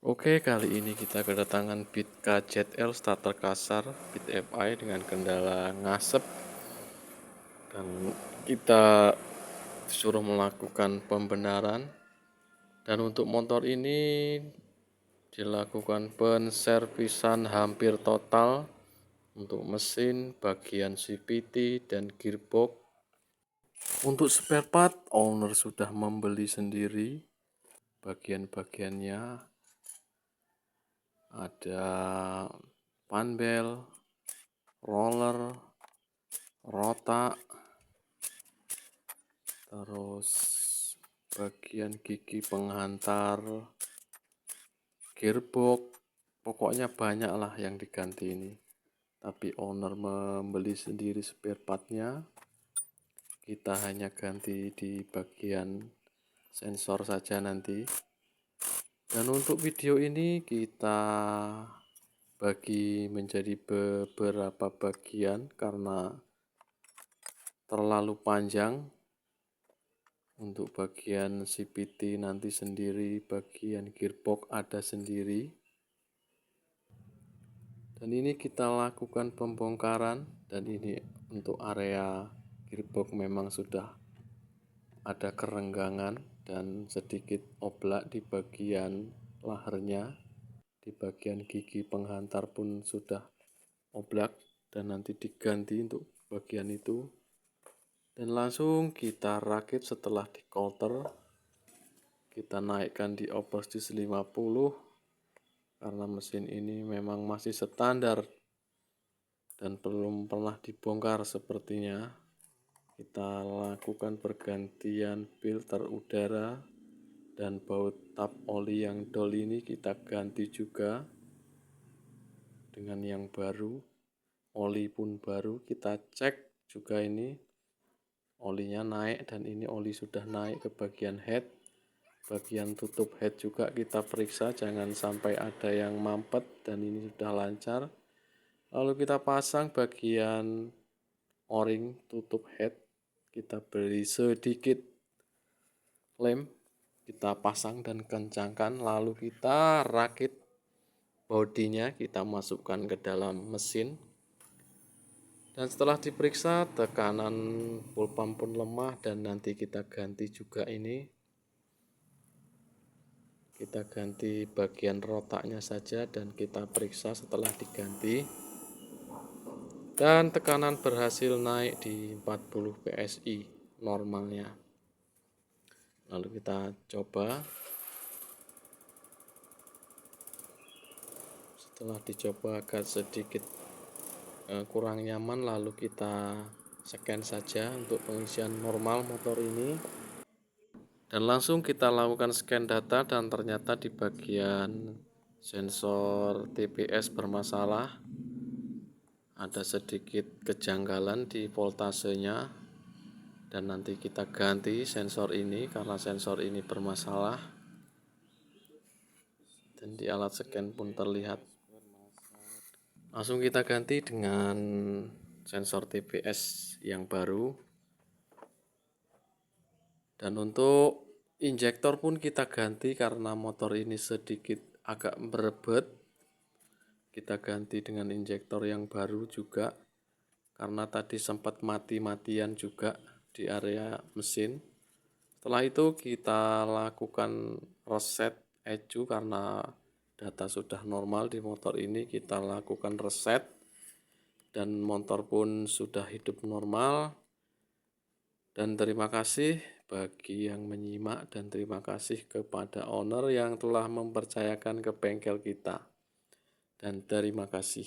Oke, kali ini kita kedatangan Beat KZL starter kasar Beat FI dengan kendala ngasep, dan kita disuruh melakukan pembenaran. Dan untuk motor ini dilakukan penservisan hampir total untuk mesin, bagian CVT, dan gearbox. Untuk spare part, owner sudah membeli sendiri bagian-bagiannya. Ada panbel, roller, rota, terus bagian gigi penghantar, gearbox, pokoknya banyak lah yang diganti ini. Tapi owner membeli sendiri spare partnya, kita hanya ganti di bagian sensor saja nanti. Dan untuk video ini kita bagi menjadi beberapa bagian karena terlalu panjang. Untuk bagian CVT nanti sendiri, bagian gearbox ada sendiri. Dan ini kita lakukan pembongkaran, dan ini untuk area gearbox memang sudah ada kerenggangan dan sedikit oblak di bagian lahernya. Di bagian gigi penghantar pun sudah oblak dan nanti diganti untuk bagian itu. Dan langsung kita rakit setelah di coulter. Kita naikkan di oversteer 50 karena mesin ini memang masih standar dan belum pernah dibongkar sepertinya. Kita lakukan pergantian filter udara dan baut tap oli yang dol ini kita ganti juga dengan yang baru. Oli pun baru, kita cek juga ini olinya naik, dan ini oli sudah naik ke bagian head. Bagian tutup head juga kita periksa, jangan sampai ada yang mampet, dan ini sudah lancar. Lalu kita pasang bagian o-ring tutup head, kita beri sedikit lem, kita pasang dan kencangkan, lalu kita rakit bodinya, kita masukkan ke dalam mesin. Dan setelah diperiksa, tekanan full pump pun lemah, dan nanti kita ganti juga ini. Kita ganti bagian rotaknya saja dan kita periksa setelah diganti. Dan tekanan berhasil naik di 40 PSI normalnya. Lalu kita coba. Setelah dicoba agak sedikit kurang nyaman, lalu kita scan saja untuk pengisian normal motor ini. Dan langsung kita lakukan scan data, dan ternyata di bagian sensor TPS bermasalah. Ada sedikit kejanggalan di voltasenya, dan nanti kita ganti sensor ini karena sensor ini bermasalah. Dan di alat scan pun terlihat. Langsung kita ganti dengan sensor TPS yang baru. Dan untuk injektor pun kita ganti karena motor ini sedikit agak berebet. Kita ganti dengan injektor yang baru juga karena tadi sempat mati-matian juga di area mesin. Setelah itu kita lakukan reset ECU karena data sudah normal di motor ini. Kita lakukan reset dan motor pun sudah hidup normal. Dan terima kasih bagi yang menyimak, dan terima kasih kepada owner yang telah mempercayakan ke bengkel kita. Dan terima kasih.